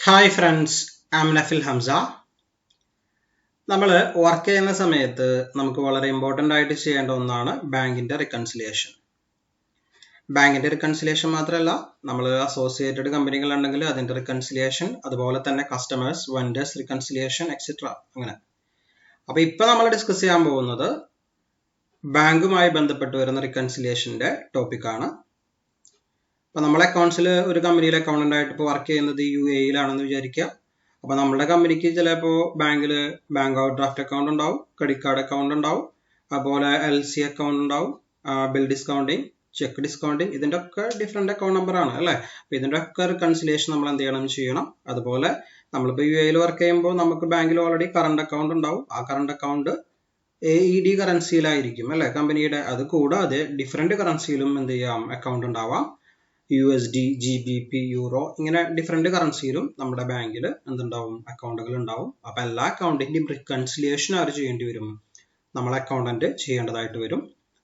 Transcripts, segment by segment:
Hi friends, ഐം നഫിൽ ഹംസ. നമ്മൾ work ചെയ്യുന്ന സമയത്ത് നമുക്ക് വളരെ ഇമ്പോർട്ടൻ്റ് ആയിട്ട് ചെയ്യേണ്ട ഒന്നാണ് ബാങ്കിൻ്റെ റിക്കൺസിലിയേഷൻ. ബാങ്കിൻ്റെ റിക്കൺസിലിയേഷൻ മാത്രമല്ല, നമ്മൾ അസോസിയേറ്റഡ് കമ്പനികളുണ്ടെങ്കിൽ അതിൻ്റെ റിക്കൺസിലിയേഷൻ, അതുപോലെ തന്നെ കസ്റ്റമേഴ്സ്, വെൻഡേഴ്സ് റിക്കൺസിലിയേഷൻ എക്സെട്ര. അങ്ങനെ. അപ്പോൾ ഇപ്പോൾ നമ്മൾ ഡിസ്കസ് ചെയ്യാൻ പോകുന്നത് ബാങ്കുമായി ബന്ധപ്പെട്ട് വരുന്ന റിക്കൺസിലിയേഷൻ്റെ ടോപ്പിക്കാണ്. അപ്പോൾ നമ്മളെ അക്കൗണ്ട്സിൽ ഒരു കമ്പനിയിൽ അക്കൗണ്ടൻ്റ് ആയിട്ട് ഇപ്പോൾ വർക്ക് ചെയ്യുന്നത് UAE-യിലാണെന്ന് വിചാരിക്കുക. അപ്പോൾ നമ്മുടെ കമ്പനിക്ക് ചിലപ്പോൾ ബാങ്കിൽ ബാങ്ക് ഓവർ ഡ്രാഫ്റ്റ് അക്കൗണ്ട് ഉണ്ടാവും, ക്രെഡിറ്റ് കാർഡ് അക്കൗണ്ട് ഉണ്ടാവും, അതുപോലെ LC അക്കൗണ്ട് ഉണ്ടാവും, ബിൽ ഡിസ്കൗണ്ടിങ്, ചെക്ക് ഡിസ്കൗണ്ടിങ്, ഇതിൻ്റെ ഒക്കെ ഡിഫറെൻറ്റ് അക്കൗണ്ട് നമ്പറാണ് അല്ലേ. അപ്പോൾ ഇതിൻ്റെ ഒക്കെ റിക്കൺസിലിയേഷൻ നമ്മൾ എന്ത് ചെയ്യണം. അതുപോലെ നമ്മളിപ്പോൾ UAE-യിൽ വർക്ക് ചെയ്യുമ്പോൾ നമുക്ക് ബാങ്കിൽ ഓൾറെഡി കറണ്ട് അക്കൗണ്ട് ഉണ്ടാവും. ആ കറണ്ട് അക്കൗണ്ട് AED കറൻസിയിലായിരിക്കും അല്ലേ കമ്പനിയുടെ. അത് കൂടാതെ ഡിഫറെൻറ്റ് കറൻസിയിലും എന്ത് ചെയ്യാം അക്കൗണ്ട് ഉണ്ടാവാം. USD, GBP, യൂറോ, ഇങ്ങനെ ഡിഫറെൻറ്റ് കറൻസിയിലും നമ്മുടെ ബാങ്കിൽ എന്തുണ്ടാവും അക്കൗണ്ടുകൾ ഉണ്ടാവും. അപ്പോൾ എല്ലാ അക്കൗണ്ടിൻ്റെയും റിക്കൺസിലിയേഷൻ ആര് ചെയ്യേണ്ടി വരും? നമ്മൾ അക്കൗണ്ടന്റ് ചെയ്യേണ്ടതായിട്ട് വരും.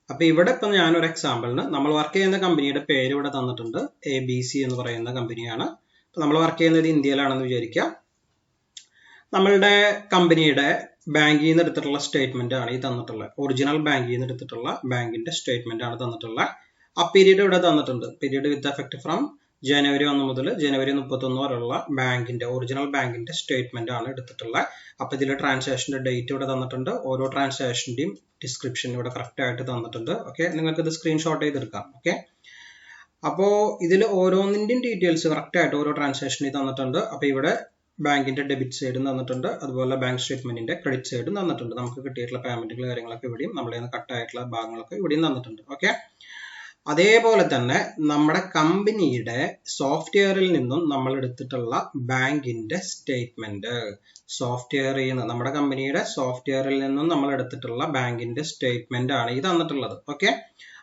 അപ്പോൾ ഇവിടെ ഇപ്പം ഞാനൊരു എക്സാമ്പിളിന് നമ്മൾ വർക്ക് ചെയ്യുന്ന കമ്പനിയുടെ പേര് ഇവിടെ തന്നിട്ടുണ്ട്. ABC എന്ന് പറയുന്ന കമ്പനിയാണ്. അപ്പോൾ നമ്മൾ വർക്ക് ചെയ്യുന്നത് ഇന്ത്യയിലാണെന്ന് വിചാരിക്കുക. നമ്മളുടെ കമ്പനിയുടെ ബാങ്കിൽ നിന്ന് എടുത്തിട്ടുള്ള സ്റ്റേറ്റ്മെന്റ് ആണ് ഈ തന്നിട്ടുള്ളത്. ഒറിജിനൽ ബാങ്കിൽ നിന്ന് എടുത്തിട്ടുള്ള ബാങ്കിന്റെ സ്റ്റേറ്റ്മെന്റ് ആണ് തന്നിട്ടുള്ളത്. ആ പീരീഡ് ഇവിടെ തന്നിട്ടുണ്ട്. പീരീഡ് വിത്ത് എഫക്ട് ഫ്രം ജനുവരി 1 മുതൽ ജനുവരി 31 വരെയുള്ള ബാങ്കിന്റെ ഒറിജിനൽ ബാങ്കിന്റെ സ്റ്റേറ്റ്മെന്റ് ആണ് എടുത്തിട്ടുള്ളത്. അപ്പോൾ ഇതിൽ ട്രാൻസാക്ഷന്റെ ഡേറ്റ് ഇവിടെ തന്നിട്ടുണ്ട്. ഓരോ ട്രാൻസാക്ഷന്റെയും ഡിസ്ക്രിപ്ഷൻ ഇവിടെ കറക്റ്റ് ആയിട്ട് തന്നിട്ടുണ്ട്. ഓക്കെ, നിങ്ങൾക്ക് ഇത് സ്ക്രീൻഷോട്ട് ചെയ്തെടുക്കാം. ഓക്കെ, അപ്പോൾ ഇതിൽ ഓരോന്നിന്റെയും ഡീറ്റെയിൽസ് കറക്റ്റ് ആയിട്ട് ഓരോ ട്രാൻസാക്ഷനിൽ തന്നിട്ടുണ്ട്. അപ്പോൾ ഇവിടെ ബാങ്കിന്റെ ഡെബിറ്റ് സൈഡും തന്നിട്ടുണ്ട്, അതുപോലെ ബാങ്ക് സ്റ്റേറ്റ്മെന്റിന്റെ ക്രെഡിറ്റ് സൈഡും തന്നിട്ടുണ്ട്. നമുക്ക് കിട്ടിയിട്ടുള്ള പേയ്മെന്റുകൾ കാര്യങ്ങളൊക്കെ ഇവിടെയും നമ്മളെ കട്ടായിട്ടുള്ള ഭാഗങ്ങളൊക്കെ ഇവിടെയും തന്നിട്ടുണ്ട്. ഓക്കെ, അതേപോലെ തന്നെ നമ്മുടെ കമ്പനിയുടെ സോഫ്റ്റ്വെയറിൽ നിന്നും നമ്മൾ എടുത്തിട്ടുള്ള ബാങ്കിന്റെ സ്റ്റേറ്റ്മെന്റ്, സോഫ്റ്റ്വെയറിൽ നിന്ന് നമ്മുടെ കമ്പനിയുടെ സോഫ്റ്റ്വെയറിൽ നിന്നും നമ്മൾ എടുത്തിട്ടുള്ള ബാങ്കിന്റെ സ്റ്റേറ്റ്മെന്റ് ആണ് ഈ തന്നിട്ടുള്ളത്. ഓക്കെ,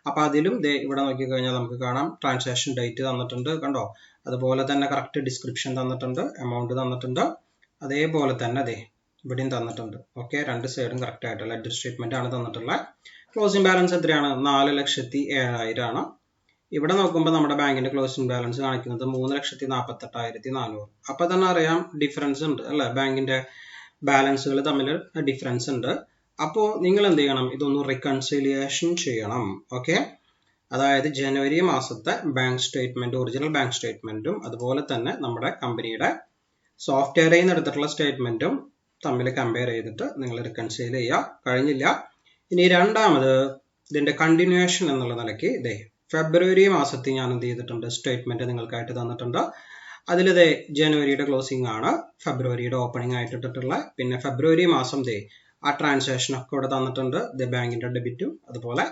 അപ്പൊ അതിലും ഇവിടെ നോക്കിക്കഴിഞ്ഞാൽ നമുക്ക് കാണാം ട്രാൻസാക്ഷൻ ഡേറ്റ് തന്നിട്ടുണ്ട്, കണ്ടോ. അതുപോലെ തന്നെ കറക്റ്റ് ഡിസ്ക്രിപ്ഷൻ തന്നിട്ടുണ്ട്, എമൗണ്ട് തന്നിട്ടുണ്ട്, അതേപോലെ തന്നെ ഇവിടെയും തന്നിട്ടുണ്ട്. ഓക്കെ, രണ്ട് സൈഡും കറക്റ്റ് ആയിട്ട് ലെഡ്ജർ സ്റ്റേറ്റ്മെന്റ് ആണ് തന്നിട്ടുള്ളത്. ക്ലോസിംഗ് ബാലൻസ് എത്രയാണ്? 4,07,000 ആണ്. ഇവിടെ നോക്കുമ്പോൾ നമ്മുടെ ബാങ്കിന്റെ ക്ലോസിംഗ് ബാലൻസ് കാണിക്കുന്നത് 3,48,400. അപ്പൊ തന്നെ അറിയാം ഡിഫറൻസ് ഉണ്ട് അല്ലെ, ബാങ്കിന്റെ ബാലൻസുകൾ തമ്മിൽ ഡിഫറൻസ് ഉണ്ട്. അപ്പോൾ നിങ്ങൾ എന്ത് ചെയ്യണം, ഇതൊന്ന് റിക്കൺസിലിയേഷൻ ചെയ്യണം. ഓക്കെ, അതായത് ജനുവരി മാസത്തെ ബാങ്ക് സ്റ്റേറ്റ്മെന്റ്, ഒറിജിനൽ ബാങ്ക് സ്റ്റേറ്റ്മെന്റും അതുപോലെ തന്നെ നമ്മുടെ കമ്പനിയുടെ സോഫ്റ്റ്വെയറിൽ നിന്ന് എടുത്തിട്ടുള്ള സ്റ്റേറ്റ്മെന്റും തമ്മിൽ കമ്പയർ ചെയ്തിട്ട് നിങ്ങൾ റിക്കൺസൈൽ ചെയ്യുക. കഴിഞ്ഞില്ല, ഇനി രണ്ടാമത് ഇതിന്റെ കണ്ടിന്യൂവേഷൻ എന്നുള്ള നിലയ്ക്ക് ഫെബ്രുവരി മാസത്തിൽ ഞാൻ എന്ത് ചെയ്തിട്ടുണ്ട്, സ്റ്റേറ്റ്മെന്റ് നിങ്ങൾക്കായിട്ട് തന്നിട്ടുണ്ട്. അതിൽ ജനുവരിയുടെ ക്ലോസിംഗ് ആണ് ഫെബ്രുവരിയുടെ ഓപ്പണിംഗ് ആയിട്ട് ഇട്ടിട്ടുള്ള. പിന്നെ ഫെബ്രുവരി മാസം ആ ട്രാൻസാക്ഷൻ ഒക്കെ ഇവിടെ തന്നിട്ടുണ്ട്. ബാങ്കിന്റെ ഡെബിറ്റും അതുപോലെ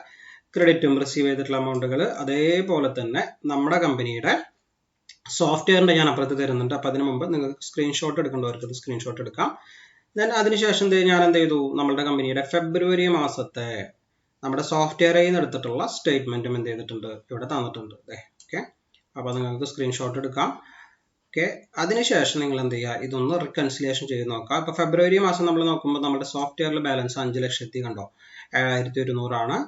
ക്രെഡിറ്റും റിസീവ് ചെയ്തിട്ടുള്ള എമൗണ്ടുകൾ, അതേപോലെ തന്നെ നമ്മുടെ കമ്പനിയുടെ സോഫ്റ്റ്വെയറിന്റെ ഞാൻ അപ്പുറത്ത് തരുന്നുണ്ട്. അപ്പൊ അതിന് മുമ്പ് നിങ്ങൾക്ക് സ്ക്രീൻഷോട്ട് എടുക്കേണ്ടവർക്ക് സ്ക്രീൻഷോട്ട് എടുക്കാം. അതിനുശേഷം ഞാൻ എന്ത് ചെയ്തു, നമ്മളുടെ കമ്പനിയുടെ ഫെബ്രുവരി മാസത്തെ നമ്മുടെ സോഫ്റ്റ്വെയറിൽ നിന്ന് എടുത്തിട്ടുള്ള സ്റ്റേറ്റ്മെന്റും എന്ത് ചെയ്തിട്ടുണ്ട്, ഇവിടെ തന്നിട്ടുണ്ട്. ഓക്കെ, അപ്പോൾ നിങ്ങൾക്ക് സ്ക്രീൻഷോട്ട് എടുക്കാം. ഓക്കെ, അതിനുശേഷം നിങ്ങൾ എന്ത് ചെയ്യുക, ഇതൊന്ന് റിക്കൺസിലിയേഷൻ ചെയ്ത് നോക്കാം. അപ്പോൾ ഫെബ്രുവരി മാസം നമ്മൾ നോക്കുമ്പോൾ നമ്മുടെ സോഫ്റ്റ്വെയറിൽ ബാലൻസ് 5,00,000 കണ്ടോ 7,100 ആണ്.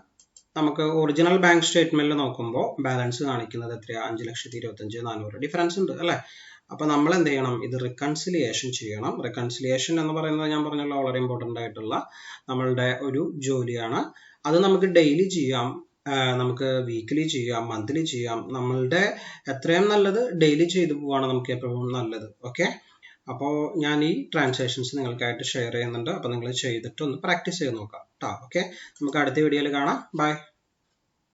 നമുക്ക് ഒറിജിനൽ ബാങ്ക് സ്റ്റേറ്റ്മെന്റിൽ നോക്കുമ്പോൾ ബാലൻസ് കാണിക്കുന്നത് എത്രയാണ്, 5,25,400. ഡിഫറൻസ് ഉണ്ട് അല്ലേ. അപ്പൊ നമ്മൾ എന്ത് ചെയ്യണം, ഇത് റിക്കൺസിലിയേഷൻ ചെയ്യണം. റിക്കൺസിലിയേഷൻ എന്ന് പറയുന്നത് ഞാൻ പറഞ്ഞല്ലോ വളരെ ഇമ്പോർട്ടൻ്റ് ആയിട്ടുള്ള നമ്മളുടെ ഒരു ജോലിയാണ്. അത് നമുക്ക് ഡെയിലി ചെയ്യാം, നമുക്ക് വീക്ക്ലി ചെയ്യാം, മന്ത്ലി ചെയ്യാം. നമ്മളുടെ എത്രയും നല്ലത് ഡെയിലി ചെയ്തു പോവാണ് നമുക്ക് എപ്പോഴും നല്ലത്. ഓക്കെ, അപ്പോൾ ഞാൻ ഈ ട്രാൻസാക്ഷൻസ് നിങ്ങൾക്കായിട്ട് ഷെയർ ചെയ്യുന്നുണ്ട്. അപ്പോൾ നിങ്ങൾ ചെയ്തിട്ട് ഒന്ന് പ്രാക്ടീസ് ചെയ്ത് നോക്കാം കേട്ടോ. ഓക്കെ, നമുക്ക് അടുത്ത വീഡിയോയിൽ കാണാം. ബൈ.